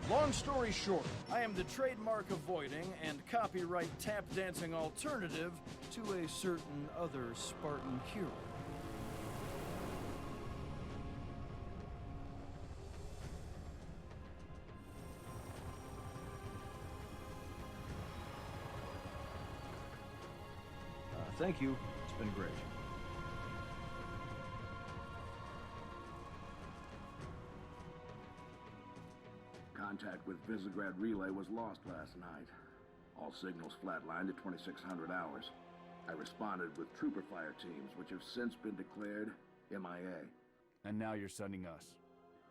Long story short, I am the trademark avoiding and copyright tap dancing alternative to a certain other Spartan hero. Thank you. It's been great. Contact with Visegrad Relay was lost last night. All signals flatlined at 2600 hours. I responded with trooper fire teams, which have since been declared MIA. And now you're sending us.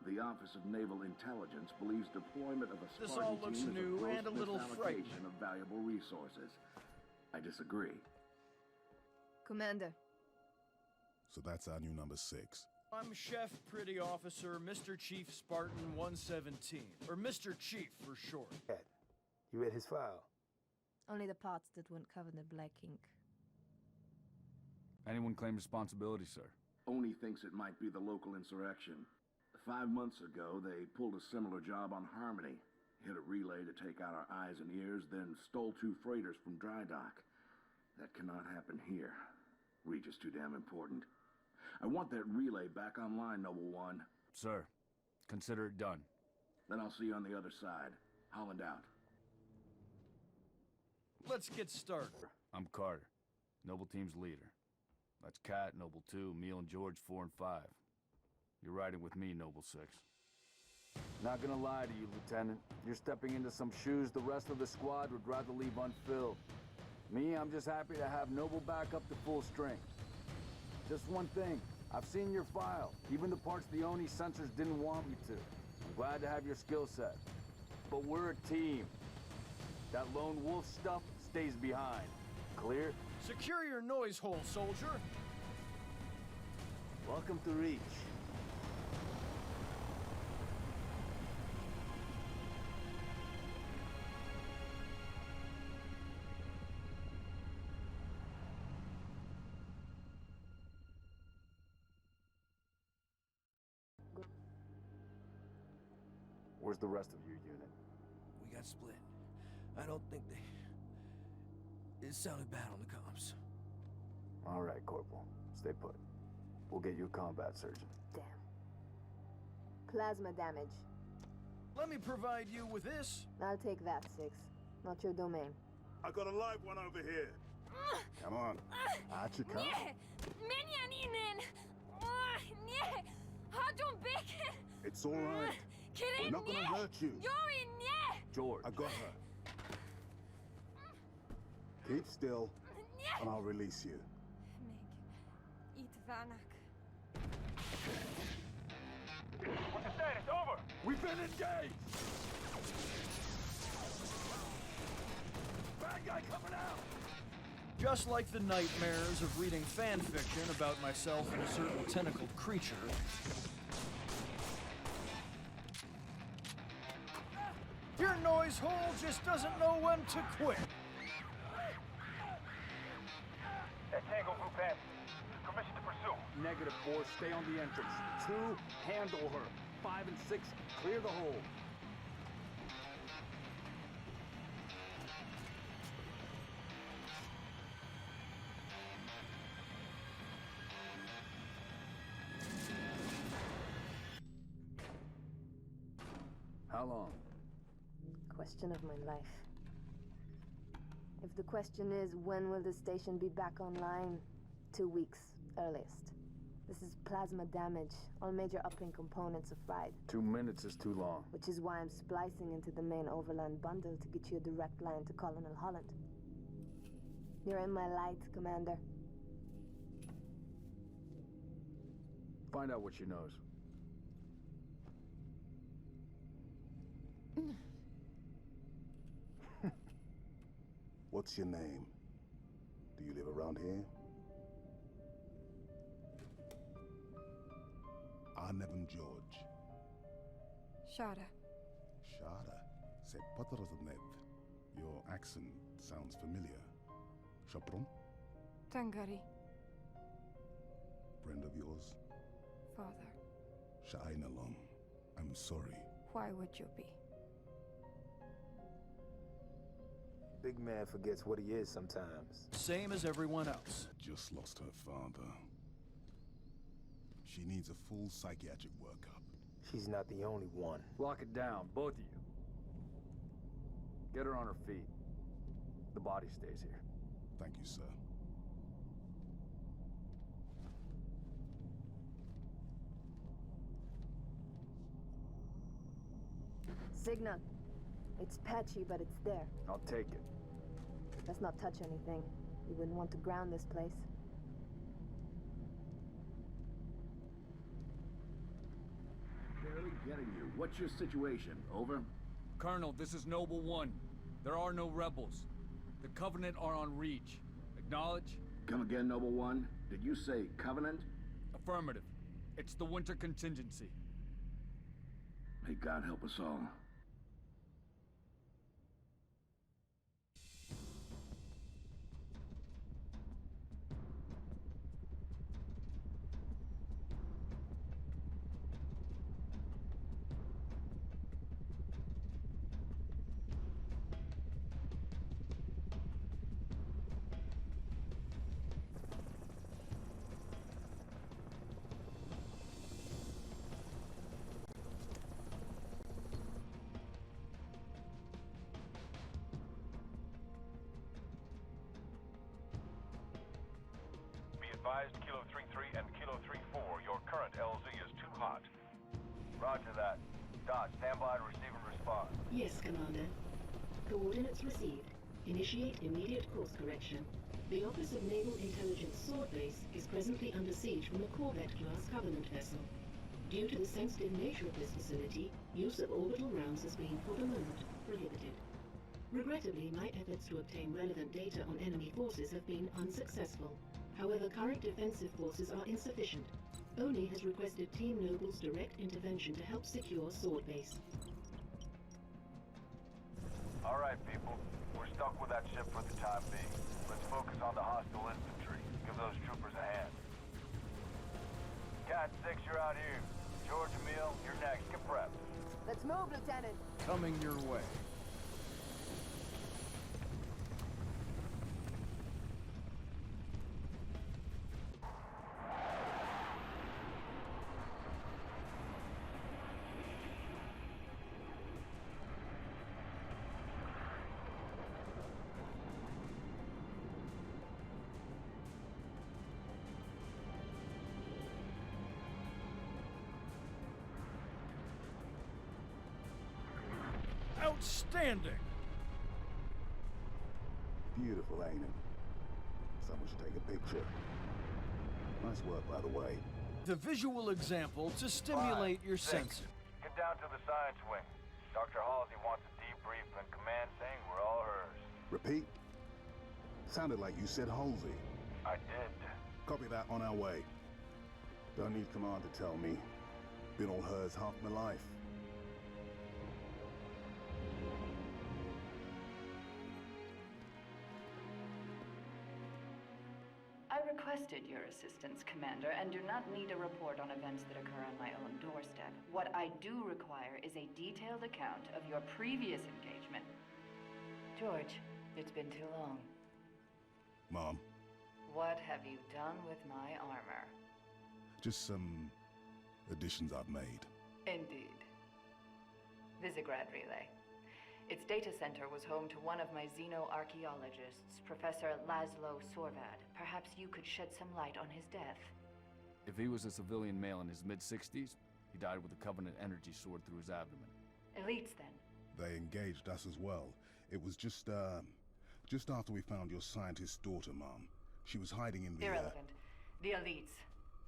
The Office of Naval Intelligence believes deployment of a This Spartan all looks team is new gross and a little misallocation frightening. of valuable resources. I disagree. Commander. So that's our new number 6. I'm Chef Pretty Officer Mr. Chief Spartan 117, or Mr. Chief for short. You read his file? Only the parts that weren't covered in black ink. Anyone claim responsibility, sir? Oni thinks it might be the local insurrection. 5 months ago, they pulled a similar job on Harmony. Hit a relay to take out our eyes and ears, then stole 2 freighters from dry dock. That cannot happen here. Reach is too damn important. I want that relay back online, Noble One. Sir, consider it done. Then I'll see you on the other side. Holland out. Let's get started. I'm Carter, Noble Team's leader. That's Kat, Noble 2, Emile and George 4 and 5. You're riding with me, Noble 6. Not gonna lie to you, Lieutenant. You're stepping into some shoes the rest of the squad would rather leave unfilled. Me, I'm just happy to have Noble back up to full strength. Just one thing, I've seen your file, even the parts the Oni censors didn't want me to. I'm glad to have your skill set. But we're a team. That lone wolf stuff stays behind. Clear? Secure your noise hole, soldier. Welcome to Reach. Where's the rest of your unit? We got split. I don't think they... It sounded bad on the comms. All right, Corporal. Stay put. We'll get you a combat surgeon. Damn. Plasma damage. Let me provide you with this. I'll take that, 6. Not your domain. I got a live one over here. Come on. Out you come. It's all right. We're not gonna hurt you. George. I got her. Keep still, and I'll release you. What's the status? Over! We've been engaged! Bad guy coming out! Just like the nightmares of reading fan fiction about myself and a certain tentacled creature, your noise hole just doesn't know when to quit. That Tango group has permission to pursue. Negative 4, stay on the entrance. 2, handle her. 5 and 6, clear the hole. How long? Question of my life. If the question is, when will the station be back online? 2 weeks, earliest. This is plasma damage. All major uplink components are fried. 2 minutes is too long. Which is why I'm splicing into the main overland bundle to get you a direct line to Colonel Holland. You're in my light, Commander. Find out what she knows. What's your name? Do you live around here? Arnevin George. Shada. Shada. Se Potteraznev. Your accent sounds familiar. Shopron? Tangari. Friend of yours? Father. Sha'ainalong. I'm sorry. Why would you be? Big man forgets what he is sometimes. Same as everyone else. Just lost her father. She needs a full psychiatric workup. She's not the only one. Lock it down, both of you. Get her on her feet. The body stays here. Thank you, sir. Signal. It's patchy, but it's there. I'll take it. Let's not touch anything. We wouldn't want to ground this place. Barely getting you. What's your situation? Over? Colonel, this is Noble 1. There are no rebels. The Covenant are on Reach. Acknowledge? Come again, Noble One? Did you say Covenant? Affirmative. It's the winter contingency. May God help us all. Advised Kilo 3-3 and Kilo 3-4, your current LZ is too hot. Roger that. Dot, stand by to receive and respond. Yes, Commander. Coordinates received. Initiate immediate course correction. The Office of Naval Intelligence Sword Base is presently under siege from a Corvette-class Covenant vessel. Due to the sensitive nature of this facility, use of orbital rounds has been, for the moment, prohibited. Regrettably, my efforts to obtain relevant data on enemy forces have been unsuccessful. However, current defensive forces are insufficient. ONI has requested Team Noble's direct intervention to help secure Sword Base. All right, people. We're stuck with that ship for the time being. Let's focus on the hostile infantry. Give those troopers a hand. Cat 6, you're out here. George, Emile, you're next. Get prepped. Let's move, Lieutenant. Coming your way. Outstanding! Beautiful, ain't it? Someone should take a picture. Nice work, by the way. The visual example to stimulate your 6. senses. Get down to the science wing. Dr. Halsey wants a debrief and command saying we're all hers. Repeat? Sounded like you said Halsey. I did. Copy that, on our way. Don't need command to tell me. Been all hers half my life. I requested your assistance, Commander, and do not need a report on events that occur on my own doorstep. What I do require is a detailed account of your previous engagement. George, it's been too long. Mom, What have you done with my armor? just some additions I've made. Indeed. Visegrad Relay. Its data center was home to one of my xenoarchaeologists, Professor Laszlo Sorvad. Perhaps you could shed some light on his death. If he was a civilian male in his mid-60s, he died with a Covenant energy sword through his abdomen. Elites, then? They engaged us as well. It was just after we found your scientist daughter, Mom. She was hiding in the, Irrelevant. The elites.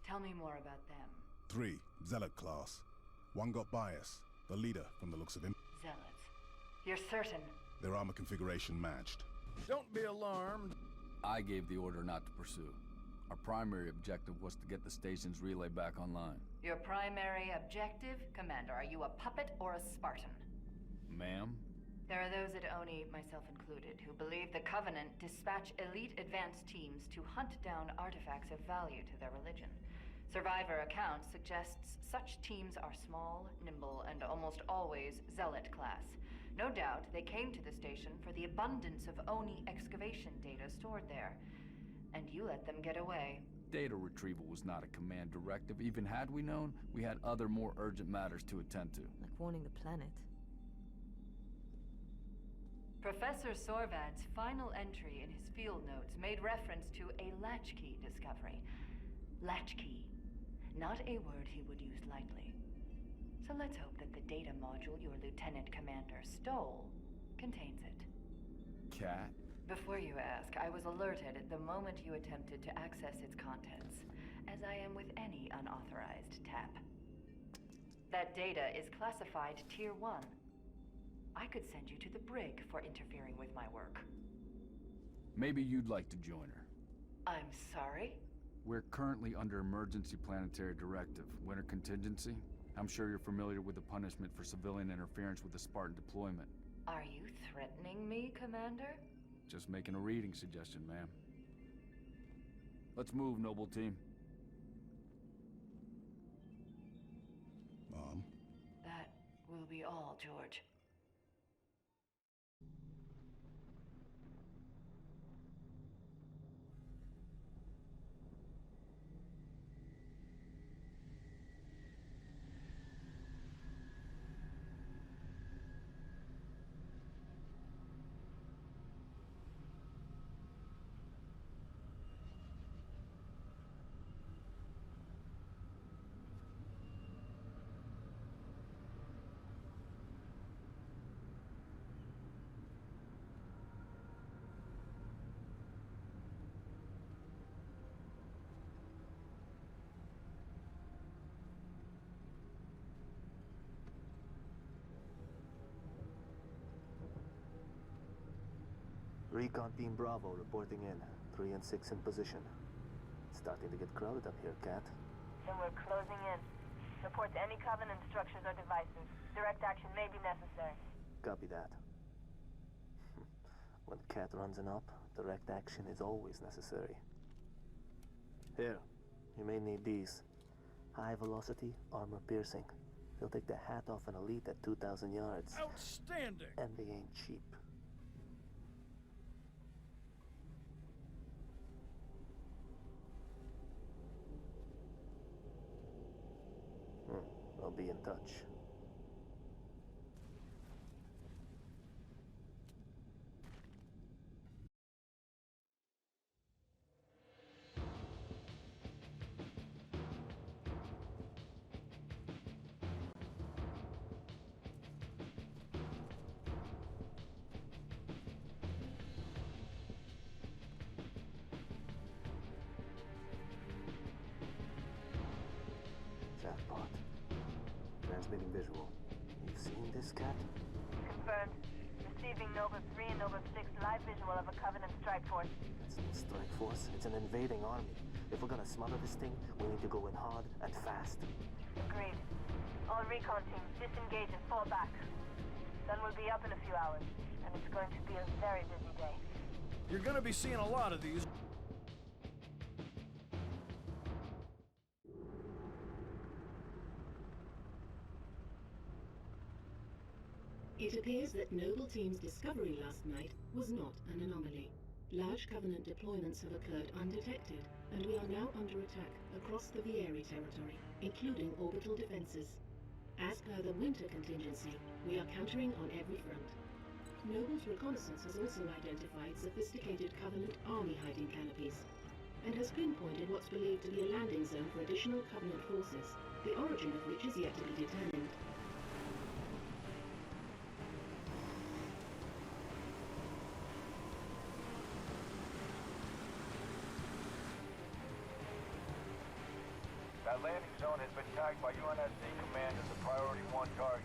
Tell me more about them. 3, Zealot class. One got by us. The leader, from the looks of him. Zealots. You're certain? Their armor configuration matched. Don't be alarmed. I gave the order not to pursue. Our primary objective was to get the station's relay back online. Your primary objective? Commander, are you a puppet or a Spartan? Ma'am? There are those at ONI, myself included, who believe the Covenant dispatch elite advance teams to hunt down artifacts of value to their religion. Survivor account suggests such teams are small, nimble, and almost always Zealot class. No doubt they came to the station for the abundance of Oni excavation data stored there. And you let them get away. Data retrieval was not a command directive. Even had we known, we had other more urgent matters to attend to. Like warning the planet. Professor Sorvad's final entry in his field notes made reference to a latchkey discovery. Latchkey. Not a word he would use lightly. So let's hope that the data module your Lieutenant Commander stole contains it. Cat? Before you ask, I was alerted the moment you attempted to access its contents, as I am with any unauthorized tap. That data is classified Tier 1. I could send you to the brig for interfering with my work. Maybe you'd like to join her. I'm sorry? We're currently under Emergency Planetary Directive, Winter Contingency. I'm sure you're familiar with the punishment for civilian interference with the Spartan deployment. Are you threatening me, Commander? Just making a reading suggestion, ma'am. Let's move, Noble Team. Mom? That will be all, George. Recon Team Bravo reporting in. 3 and 6 in position. It's starting to get crowded up here, Cat. Then we're closing in. Report to any Covenant structures or devices. Direct action may be necessary. Copy that. When Cat runs an op, direct action is always necessary. Here, you may need these. High velocity, armor piercing. They'll take the hat off an elite at 2,000 yards. Outstanding! And they ain't cheap. I'll be in touch. Jackpot. Transmitting visual. You've seen this, Cat? Confirmed. Receiving Nova 3 and Nova 6 live visual of a Covenant strike force. It's no strike force. It's an invading army. If we're gonna smother this thing, we need to go in hard and fast. Agreed. All recon teams disengage and fall back. Sun will be up in a few hours, and it's going to be a very busy day. You're gonna be seeing a lot of these. It appears that Noble Team's discovery last night was not an anomaly. Large Covenant deployments have occurred undetected, and we are now under attack across the Vieri territory, including orbital defenses. As per the winter contingency, we are countering on every front. Noble's reconnaissance has also identified sophisticated Covenant army hiding canopies, and has pinpointed what's believed to be a landing zone for additional Covenant forces, the origin of which is yet to be determined. That landing zone has been tagged by UNSC Command as a Priority 1 target.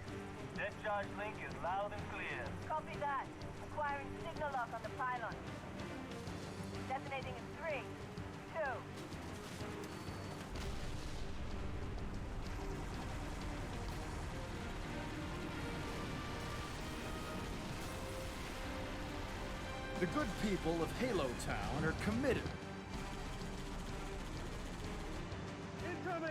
Discharge link is loud and clear. Copy that. Acquiring signal lock on the pylon. Detonating in 3, 2. The good people of Halo Town are committed. Incoming!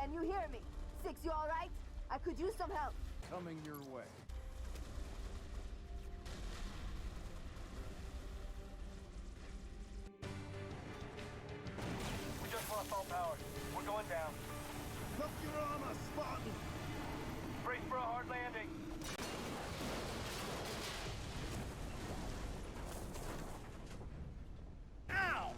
Can you hear me? Six, you alright? I could use some help. Coming your way. We just lost all power. We're going down. Lock your armor, Spartan! Brace for a hard landing. Ow!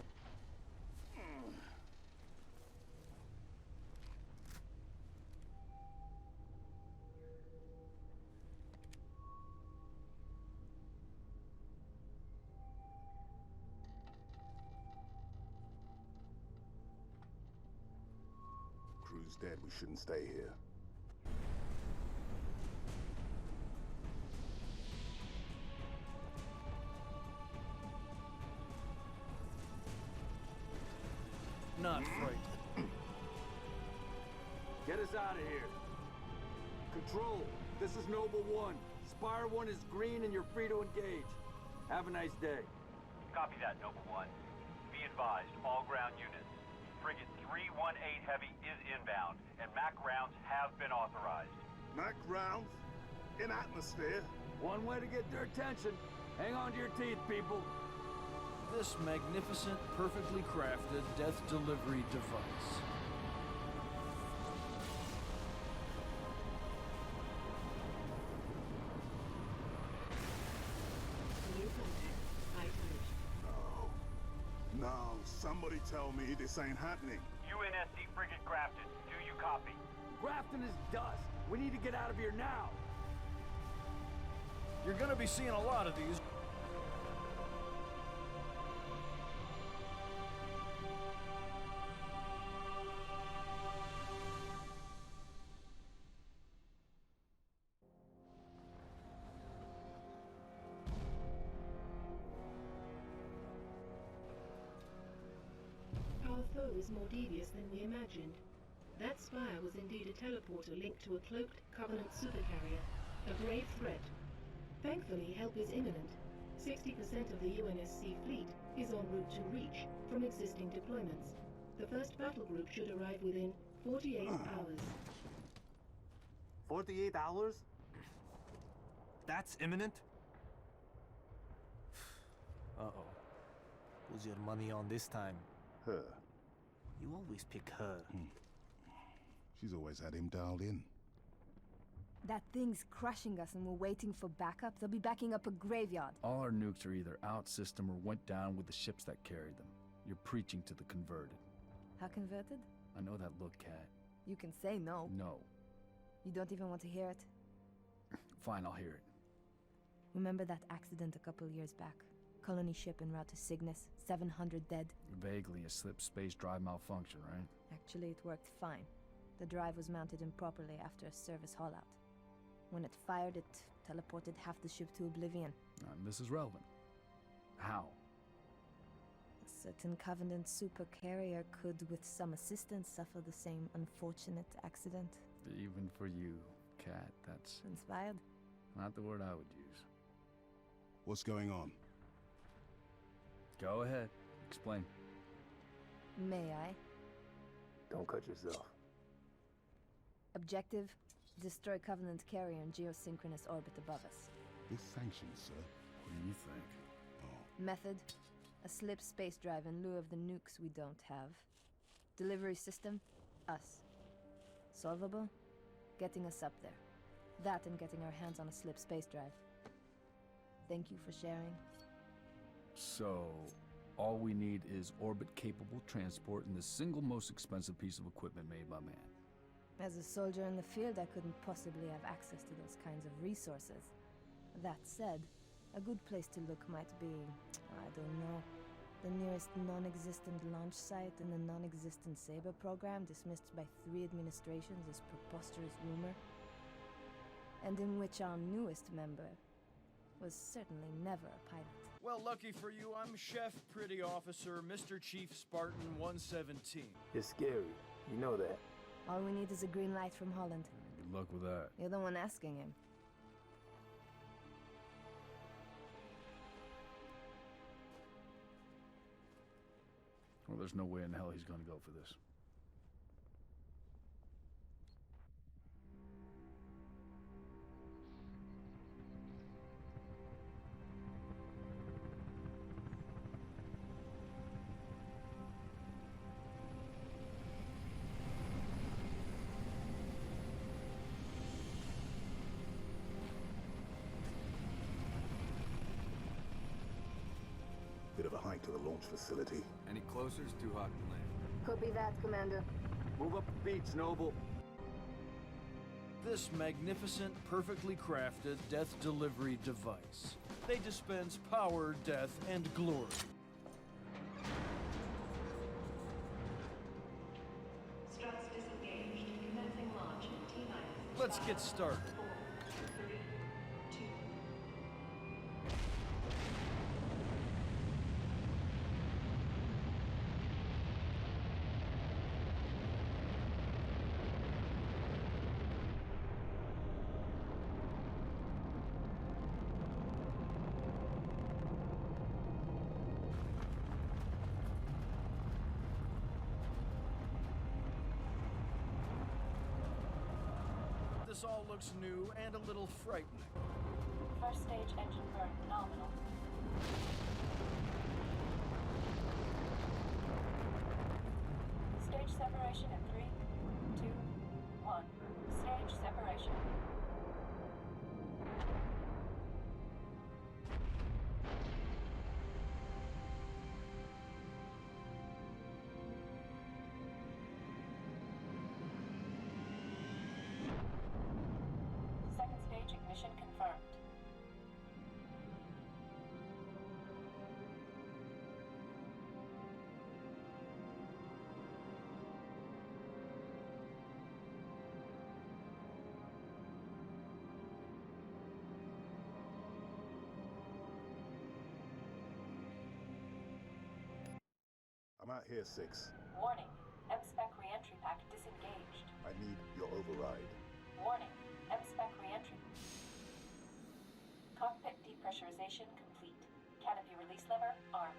Crew's dead. We shouldn't stay here. Not frightened. Get us out of here. Control, this is Noble 1. Spire 1 is green and you're free to engage. Have a nice day. Copy that, Noble 1. Be advised, all ground units. Frigate 318 Heavy is inbound, and MAC rounds have been authorized. Mac rounds? In atmosphere? One way to get their attention. Hang on to your teeth, people. This magnificent, perfectly crafted death delivery device. New contact. High tonnage. No. No, somebody tell me this ain't happening. UNSC Frigate Grafton, do you copy? Grafton is dust. We need to get out of here now. You're gonna be seeing a lot of these. Our foe is more devious than we imagined. That spire was indeed a teleporter linked to a cloaked Covenant supercarrier, a grave threat. Thankfully, help is imminent. 60% of the UNSC fleet is en route to Reach from existing deployments. The first battle group should arrive within 48 hours. 48 hours? That's imminent? Uh-oh. Who's your money on this time? Her. You always pick her. She's always had him dialed in. That thing's crushing us and we're waiting for backup. They'll be backing up a graveyard. All our nukes are either out system or went down with the ships that carried them. You're preaching to the converted. How converted? I know that look, Cat. You can say no. No. You don't even want to hear it. Fine, I'll hear it. Remember that accident a couple years back? Colony ship en route to Cygnus, 700 dead. Vaguely a slip space drive malfunction, right? Actually, it worked fine. The drive was mounted improperly after a service haulout. When it fired, it teleported half the ship to oblivion. This is relevant. How? A certain Covenant supercarrier could, with some assistance, suffer the same unfortunate accident. Even for you, Cat, that's Inspired? not the word I would use. What's going on? Go ahead. Explain. May I? Don't cut yourself. Objective: destroy Covenant carrier in geosynchronous orbit above us. This sanctioned, sir. What do you think? Method: a slip space drive in lieu of the nukes we don't have. Delivery system: us. Solvable? Getting us up there. That and getting our hands on a slip space drive. Thank you for sharing. So, all we need is orbit-capable transport and the single most expensive piece of equipment made by man. As a soldier in the field, I couldn't possibly have access to those kinds of resources. That said, a good place to look might be, I don't know, the nearest non-existent launch site in the non-existent Saber program dismissed by 3 administrations as preposterous rumor, and in which our newest member was certainly never a pilot. Well, lucky for you, I'm Chef Pretty Officer Mr. Chief Spartan 117. It's scary. You know that. All we need is a green light from Holland. Good luck with that. You're the one asking him. Well, there's no way in hell he's gonna go for this. hike to the launch facility. Any closer, it's too hot to land. Copy that, Commander. Move up the beach, Noble. This magnificent, perfectly crafted death delivery device. They dispense power, death, and glory. Struts disengaged. Commencing launch in T-minus. Let's get started. 4, 3, 2. This all looks new and a little frightening. First stage engine burn nominal. Stage separation in 3, 2, 1. Stage separation. Second stage ignition confirmed. I'm out here, 6. Warning. M-Spec re-entry pack disengaged. I need your override. Warning. M-Spec re-entry. Cockpit depressurization complete. Canopy release lever armed.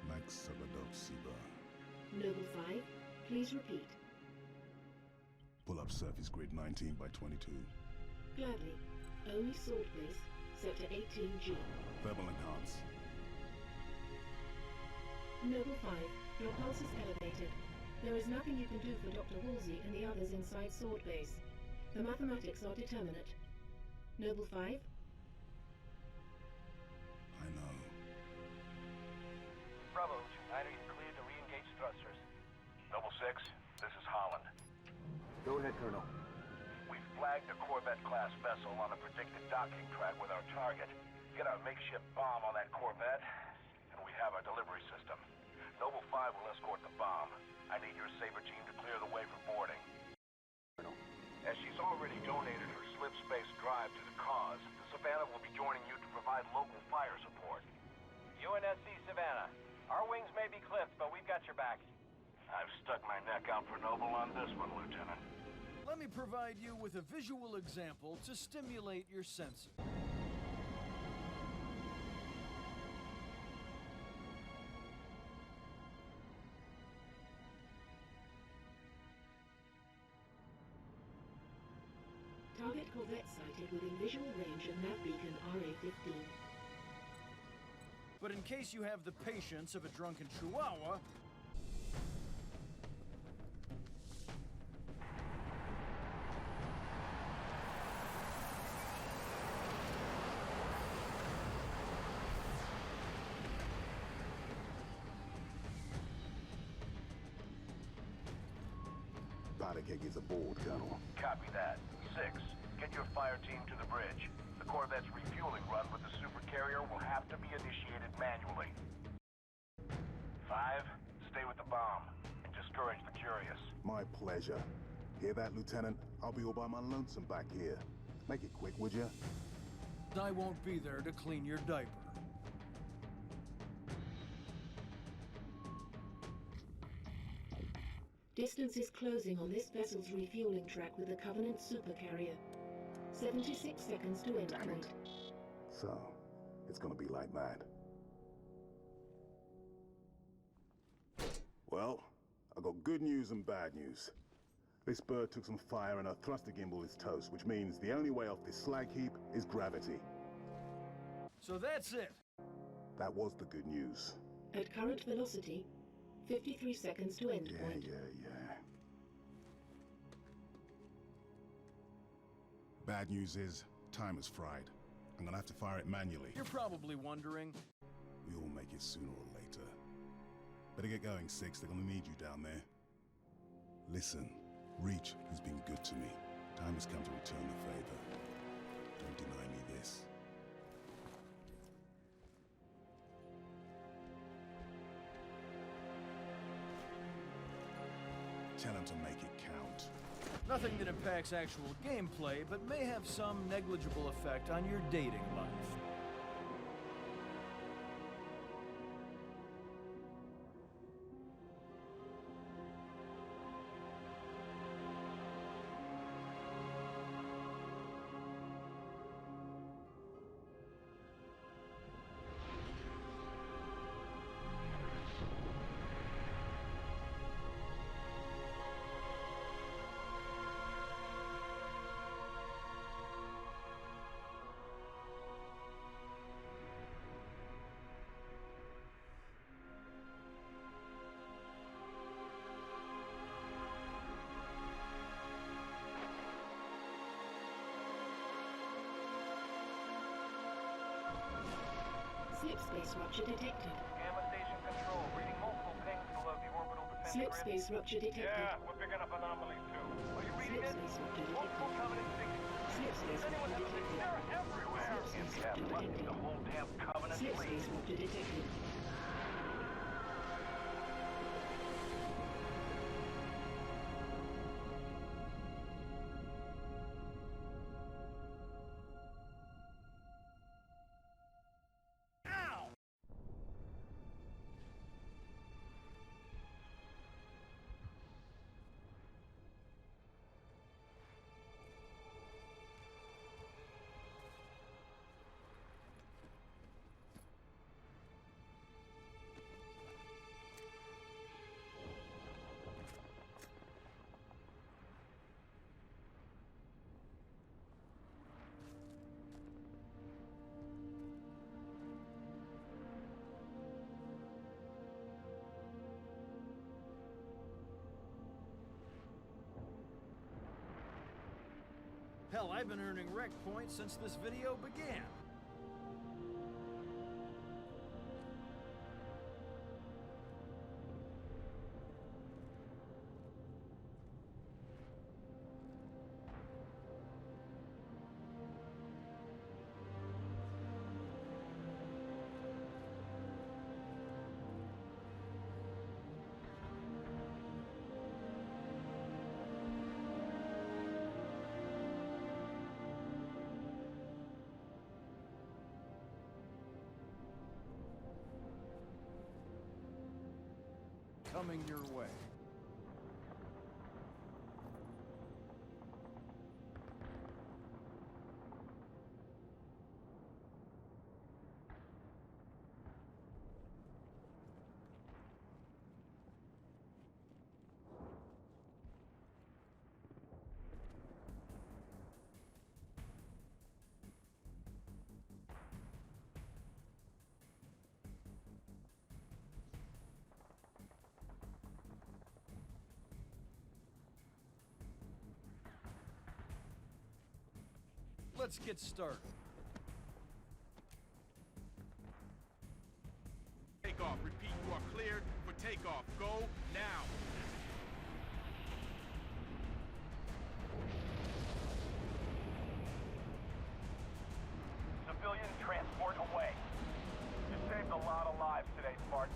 Max Sabadok Siba. Noble 5, please repeat. Pull up surface grid 19 by 22. Gladly. Only sword base, sector 18G. Thermal enhance. Noble 5, your pulse is elevated. There is nothing you can do for Dr. Woolsey and the others inside sword base. The mathematics are determinate. Noble 5? I know. Bravo, 2-9er, you're cleared to re-engage thrusters. Noble 6, this is Holland. Go ahead, Colonel. We've flagged a Corvette-class vessel on a predicted docking track with our target. Get our makeshift bomb on that Corvette, and we have our delivery system. Noble 5 will escort the bomb. I need your Saber team to clear the way for boarding. Colonel. As she's already donated her slip space drive to the cause, the Savannah will be joining you to provide local fire support. UNSC Savannah. Our wings may be clipped, but we've got your back. I've stuck my neck out for Noble on this one, Lieutenant. Let me provide you with a visual example to stimulate your senses. Target Corvette sighted within visual range of nav beacon RA-15. But in case you have the patience of a drunken chihuahua, Powder keg is aboard, Colonel. Copy that. 6, get your fire team to the bridge. The Corvette's refueling run with the super carrier will have to be initiated manually. 5, stay with the bomb and discourage the curious. My pleasure. Hear that, Lieutenant? I'll be all by my lonesome back here. Make it quick, would you? I won't be there to clean your diaper. Distance is closing on this vessel's refueling track with the Covenant supercarrier. 76 seconds to endpoint. So, it's gonna be like that. Well, I got good news and bad news. This bird took some fire and her thruster gimbal is toast, which means the only way off this slag heap is gravity. So that's it. That was the good news. At current velocity, 53 seconds to end point. Yeah. Bad news is, time is fried. I'm gonna have to fire it manually. You're probably wondering. We all make it sooner or later. Better get going, Six. They're gonna need you down there. Listen, Reach has been good to me. Time has come to return the favor. Don't deny me this. Tell him to make it count. Nothing that impacts actual gameplay, but may have some negligible effect on your dating life. Slip space rupture detected. Gamma station control, reading multiple pings below the orbital defense Slip grid. space rupture detected. Yeah, we're picking up anomalies too. Are you reading Slip it? space rupture detected. Multiple covenant signatures. Slip space Does anyone rupture have a detected. They're everywhere. Slip space Yeah, rupture must be detected. the whole damn covenant Slip fleet. space rupture detected. Ow! Hell, I've been earning rec points since this video began. Coming your way. Let's get started. Takeoff. Repeat, you are cleared for takeoff. Go now. Civilian transport away. You saved a lot of lives today, Spartan.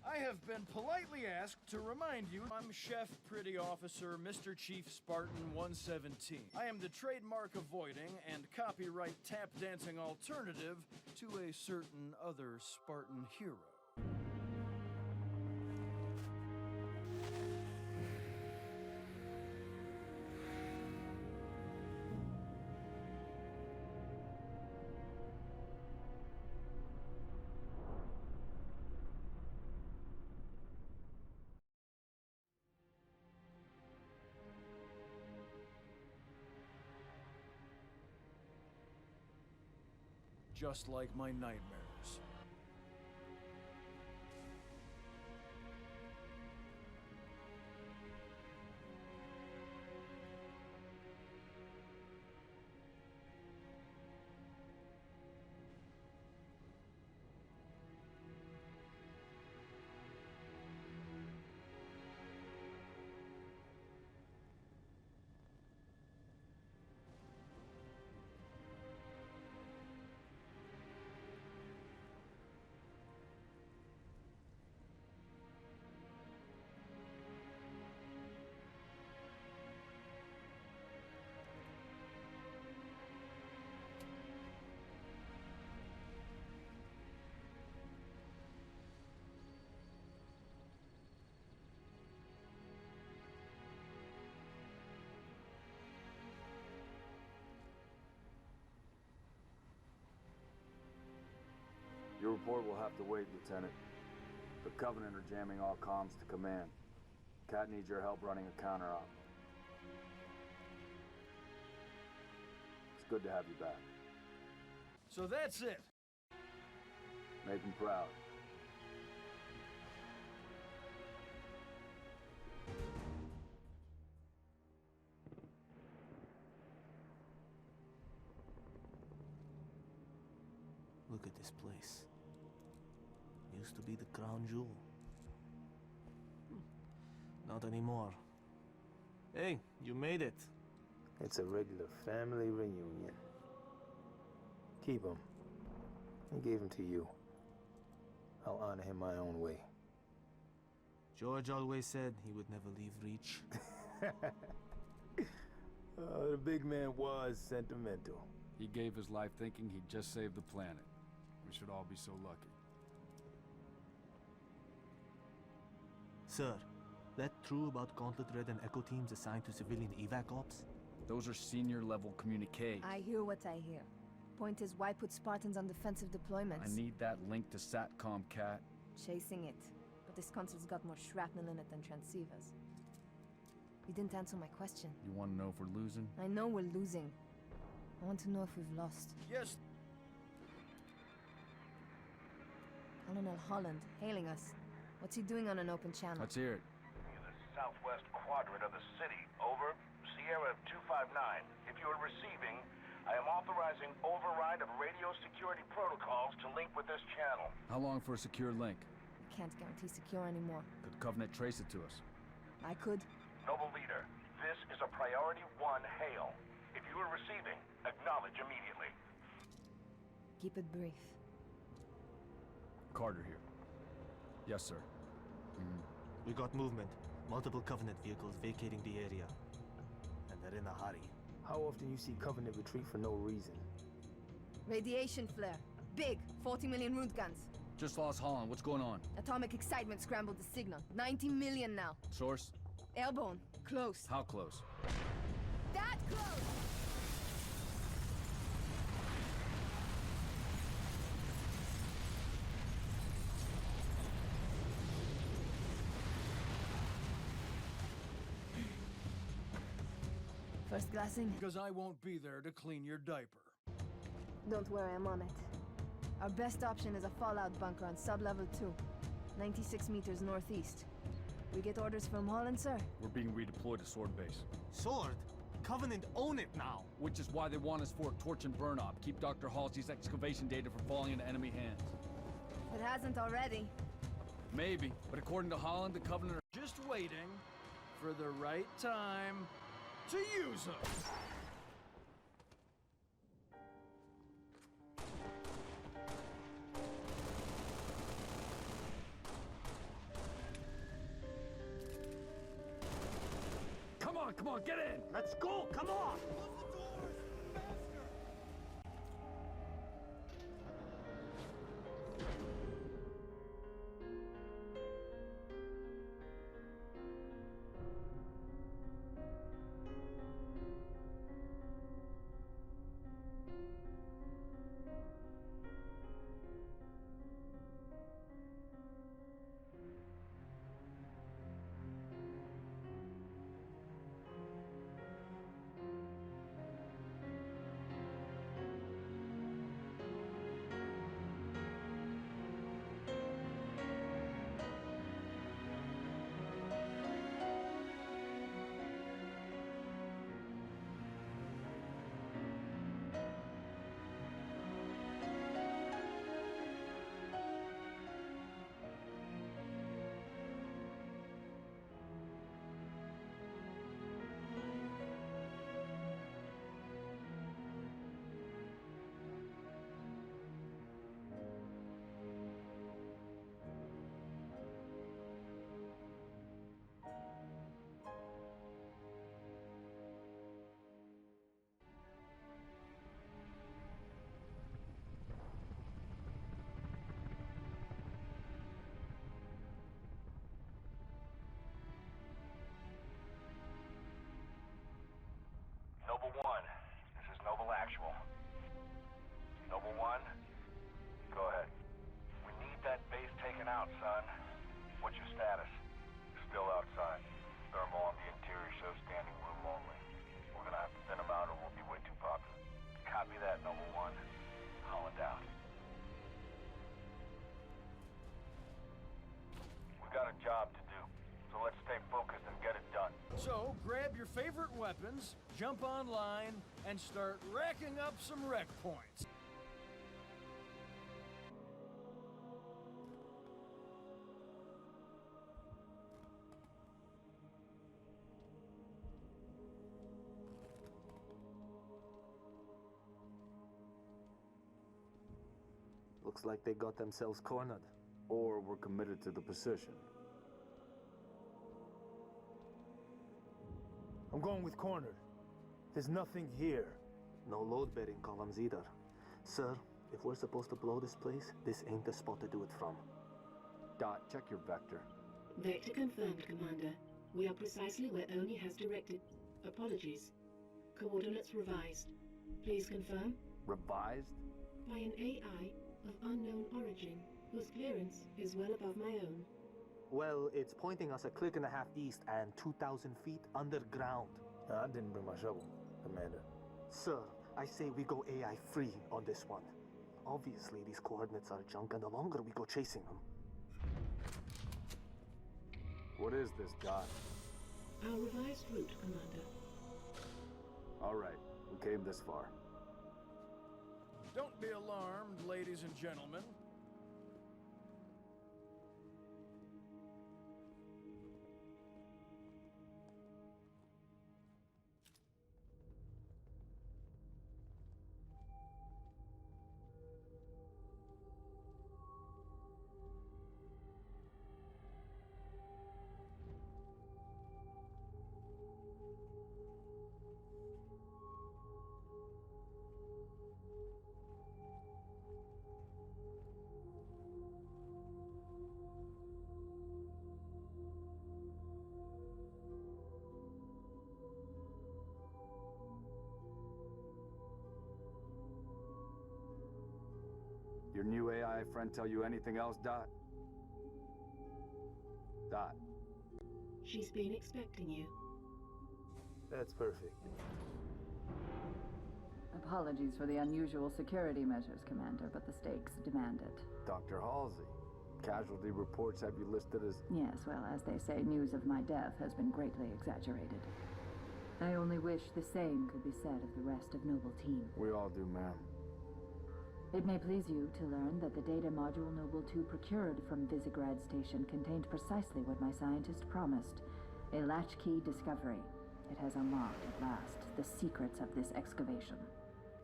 I have been politely asked to remind you I'm Chef Pretty Officer Mr. Chief Spartan 117. I am the trademark avoiding and copyright tap dancing alternative to a certain other Spartan hero. just like my nightmares. Your report will have to wait, Lieutenant. The Covenant are jamming all comms to command. Cat needs your help running a counter-op. It's good to have you back. So that's it. Make him proud. Look at this place. Used to be the crown jewel. Not anymore. Hey, you made it. It's a regular family reunion. Keep him. I gave him to you. I'll honor him my own way. George always said he would never leave Reach. The big man was sentimental. He gave his life thinking he'd just saved the planet. We should all be so lucky. Sir, that true about Gauntlet Red and Echo teams assigned to civilian evac ops? Those are senior-level communiques. I hear what I hear. Point is, why put Spartans on defensive deployments? I need that link to SATCOM, Cat. Chasing it. But this console's got more shrapnel in it than transceivers. You didn't answer my question. You want to know if we're losing? I know we're losing. I want to know if we've lost. Yes. Colonel Holland, hailing us. What's he doing on an open channel? Let's hear it. In the southwest quadrant of the city. Over. Sierra 259. If you are receiving, I am authorizing override of radio security protocols to link with this channel. How long for a secure link? Can't guarantee secure anymore. Could Covenant trace it to us? I could. Noble Leader, this is a Priority 1 hail. If you are receiving, acknowledge immediately. Keep it brief. Carter here. Yes, sir. We got movement. Multiple Covenant vehicles vacating the area. And they're in a hurry. How often you see Covenant retreat for no reason? Radiation flare. Big. 40 million root guns. Just lost Holland. What's going on? Atomic excitement scrambled the signal. 90 million now. Source? Airborne. Close. How close? That close! First glassing? Because I won't be there to clean your diaper. Don't worry, I'm on it. Our best option is a fallout bunker on sub-level 2. 96 meters northeast. We get orders from Holland, sir? We're being redeployed to Sword Base. Sword? Covenant own it now! Which is why they want us for a torch and burn op. Keep Dr. Halsey's excavation data from falling into enemy hands. It hasn't already. Maybe, but according to Holland, the Covenant are just waiting for the right time to use them. Come on, get in! Let's go, come on! Noble 1? Go ahead. We need that base taken out, son. What's your status? Still outside. Thermal on the interior shows standing room only. We're gonna have to thin them out or we'll be way too popular. Copy that, Noble 1. Holland out. We got a job to do, so let's stay focused and get it done. So, grab your favorite weapons, jump online, and start racking up some rec points. Looks like they got themselves cornered. Or we're committed to the position. I'm going with cornered. There's nothing here. No load-bearing columns either. Sir, if we're supposed to blow this place, this ain't the spot to do it from. Dot, check your vector. Vector confirmed, Commander. We are precisely where Oni has directed. Apologies. Coordinates revised. Please confirm? Revised? By an AI of unknown origin, whose clearance is well above my own. Well, it's pointing us a click and a half east and 2,000 feet underground. I didn't bring my shovel, Commander. Sir, I say we go AI free on this one. Obviously, these coordinates are junk, and the longer we go chasing them. What is this, Dot? Our revised route, Commander. All right, we came this far. Don't be alarmed, ladies and gentlemen. Your new AI friend tell you anything else, Dot? Dot. She's been expecting you. That's perfect. Apologies for the unusual security measures, Commander, but the stakes demand it. Dr. Halsey, casualty reports have you listed as... Yes, well, as they say, news of my death has been greatly exaggerated. I only wish the same could be said of the rest of Noble Team. We all do, ma'am. It may please you to learn that the data module Noble 2 procured from Visegrad Station contained precisely what my scientist promised. A latchkey discovery. It has unlocked, at last, the secrets of this excavation.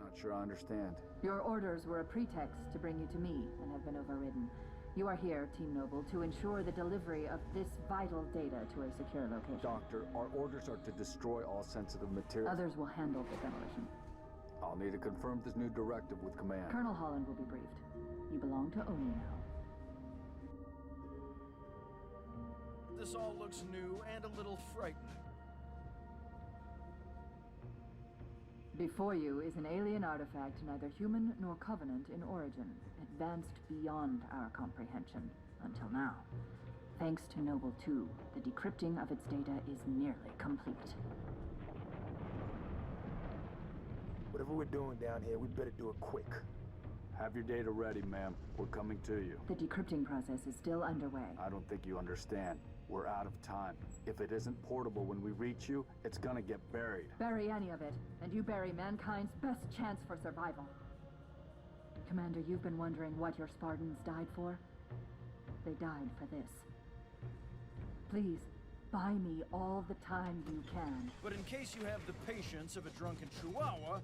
Not sure I understand. Your orders were a pretext to bring you to me and have been overridden. You are here, Team Noble, to ensure the delivery of this vital data to a secure location. Doctor, our orders are to destroy all sensitive material. Others will handle the demolition. I'll need to confirm this new directive with command. Colonel Holland will be briefed. You belong to Oni now. This all looks new and a little frightening. Before you is an alien artifact, neither human nor Covenant in origin, advanced beyond our comprehension, until now. Thanks to Noble 2, the decrypting of its data is nearly complete. Whatever we're doing down here, we better do it quick. Have your data ready, ma'am. We're coming to you. The decrypting process is still underway. I don't think you understand. We're out of time. If it isn't portable when we reach you, it's gonna get buried. Bury any of it, and you bury mankind's best chance for survival. Commander, you've been wondering what your Spartans died for? They died for this. Please, buy me all the time you can. But in case you have the patience of a drunken chihuahua...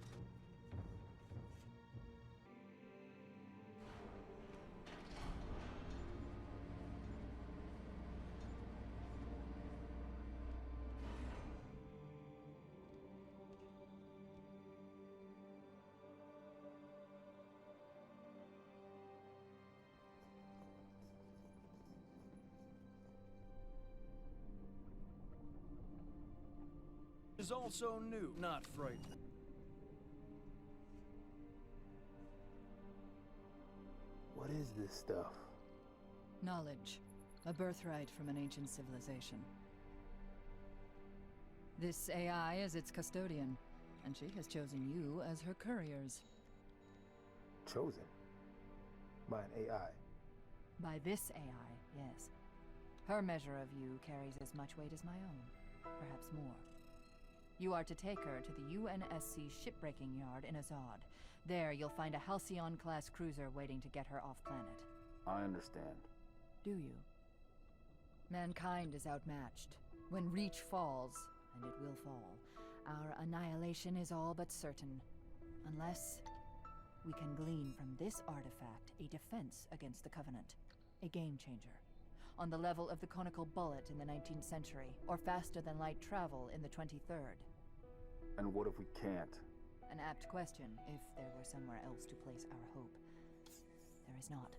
is also new, not frightening. What is this stuff? Knowledge. A birthright from an ancient civilization. This AI is its custodian, and she has chosen you as her couriers. Chosen? By an AI? By this AI, yes. Her measure of you carries as much weight as my own, perhaps more. You are to take her to the UNSC shipbreaking yard in Azad. There, you'll find a Halcyon-class cruiser waiting to get her off-planet. I understand. Do you? Mankind is outmatched. When Reach falls, and it will fall, our annihilation is all but certain. Unless we can glean from this artifact a defense against the Covenant. A game-changer. On the level of the conical bullet in the 19th century, or faster-than-light travel in the 23rd. And what if we can't? An apt question, if there were somewhere else to place our hope. There is not.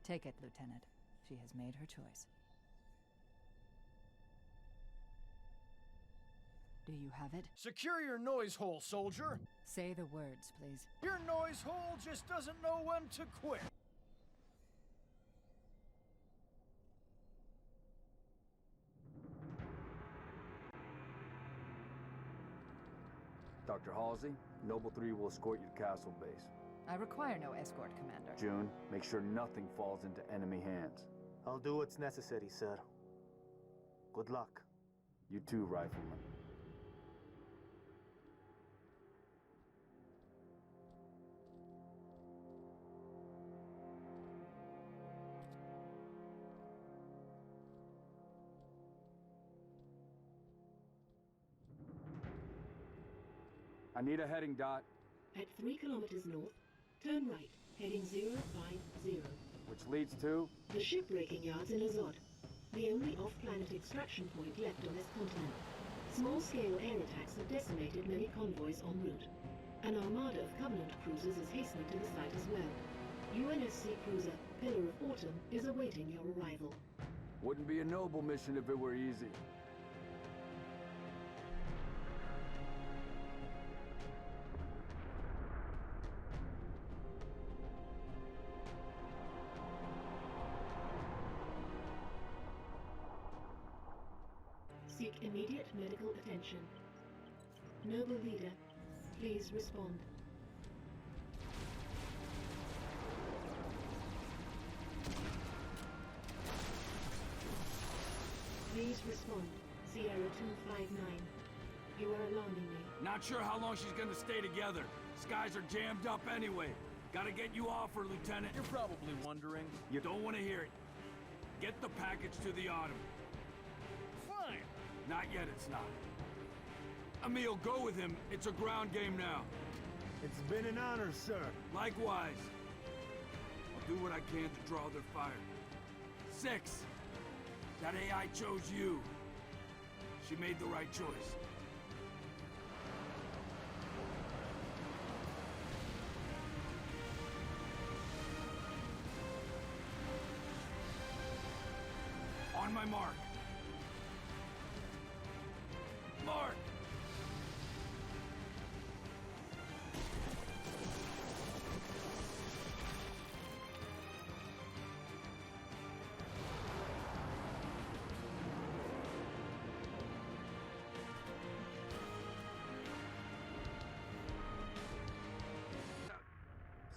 Take it, Lieutenant. She has made her choice. Do you have it? Secure your noise hole, soldier! Say the words, please. Your noise hole just doesn't know when to quit. Dr. Halsey, Noble 3 will escort you to Castle Base. I require no escort, Commander. June, make sure nothing falls into enemy hands. I'll do what's necessary, sir. Good luck. You too, Rifleman. I need a heading, Dot. At 3 kilometers north, turn right, heading 050. Which leads to? The shipbreaking yards in Azad. The only off-planet extraction point left on this continent. Small-scale air attacks have decimated many convoys en route. An armada of Covenant cruisers is hastening to the site as well. UNSC cruiser Pillar of Autumn is awaiting your arrival. Wouldn't be a noble mission if it were easy. Seek immediate medical attention. Noble leader, please respond. Please respond. Sierra 259. You are alarming me. Not sure how long she's gonna stay together. Skies are jammed up anyway. Gotta get you off her, Lieutenant. You're probably wondering. You don't want to hear it. Get the package to the Autumn. Fine. Not yet, it's not. Emile, go with him. It's a ground game now. It's been an honor, sir. Likewise. I'll do what I can to draw their fire. 6. That AI chose you. She made the right choice. On my mark. Mark!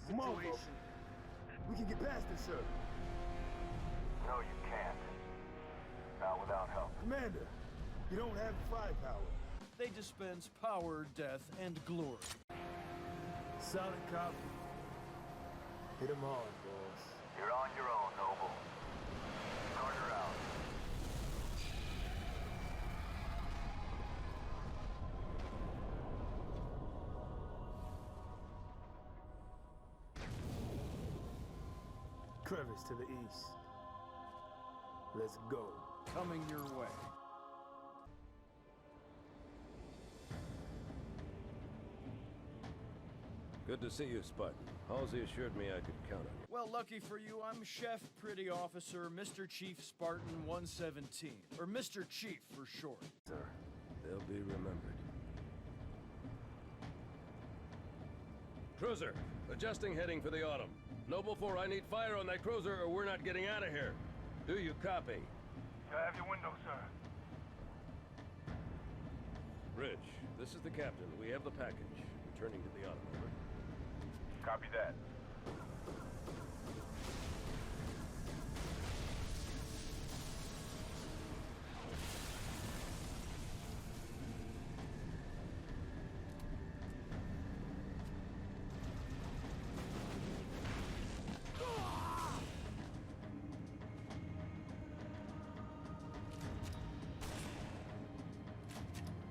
Come on, folks. We can get past this, sir. No, you can't. Not without help. Commander, you don't have the firepower. They dispense power, death, and glory. Solid copy. Hit 'em hard, boss. You're on your own, Noble. Carter out. Crevice to the east. Let's go. Coming your way. Good to see you, Spartan. Halsey assured me I could count on you. Well, lucky for you, I'm Chef Pretty Officer Mr. Chief Spartan 117. Or Mr. Chief for short. Sir, they'll be remembered. Cruiser, adjusting heading for the autumn. Noble 4, I need fire on that cruiser or we're not getting out of here. Do you copy? I have your window, sir. Ridge, this is the captain. We have the package. Returning to the autumn, over. Copy that.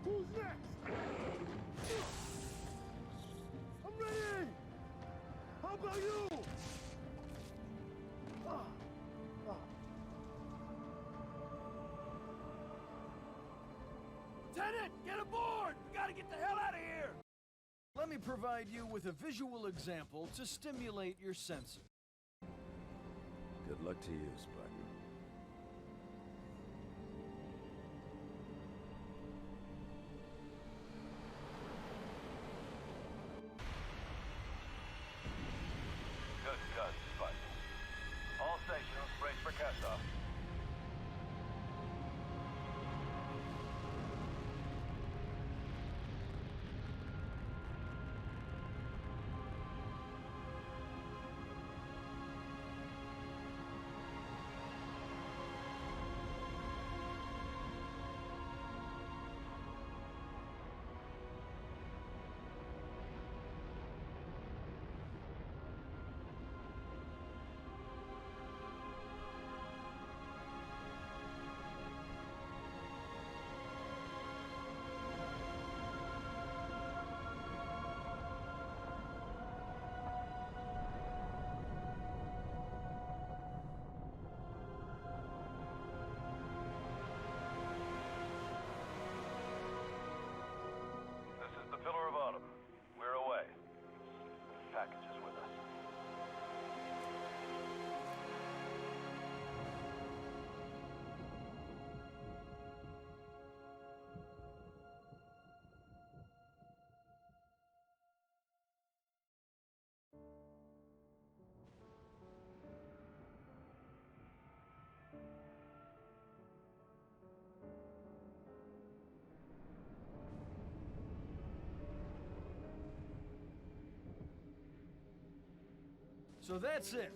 Who's next? I'm ready! How about you? Lieutenant, get aboard! We gotta get the hell out of here! Let me provide you with a visual example to stimulate your senses. Good luck to you, Spartan. Good guns, Spartan. All stations, brace for cast-off. Pillar of Autumn. We're away. Package is with us. So that's it.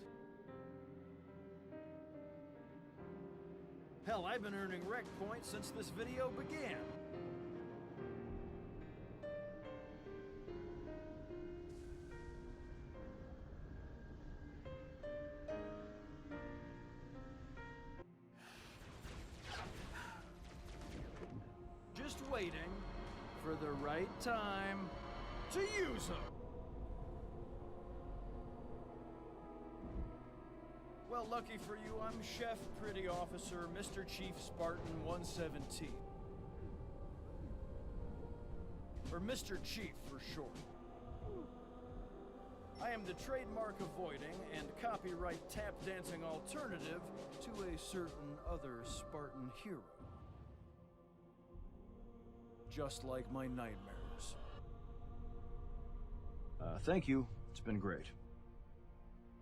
Hell, I've been earning rec points since this video began. Just waiting for the right time to use them. Well, lucky for you, I'm Chef Pretty Officer Mr. Chief Spartan 117. Or Mr. Chief for short. I am the trademark avoiding and copyright tap dancing alternative to a certain other Spartan hero. Just like my nightmares. Thank you. It's been great.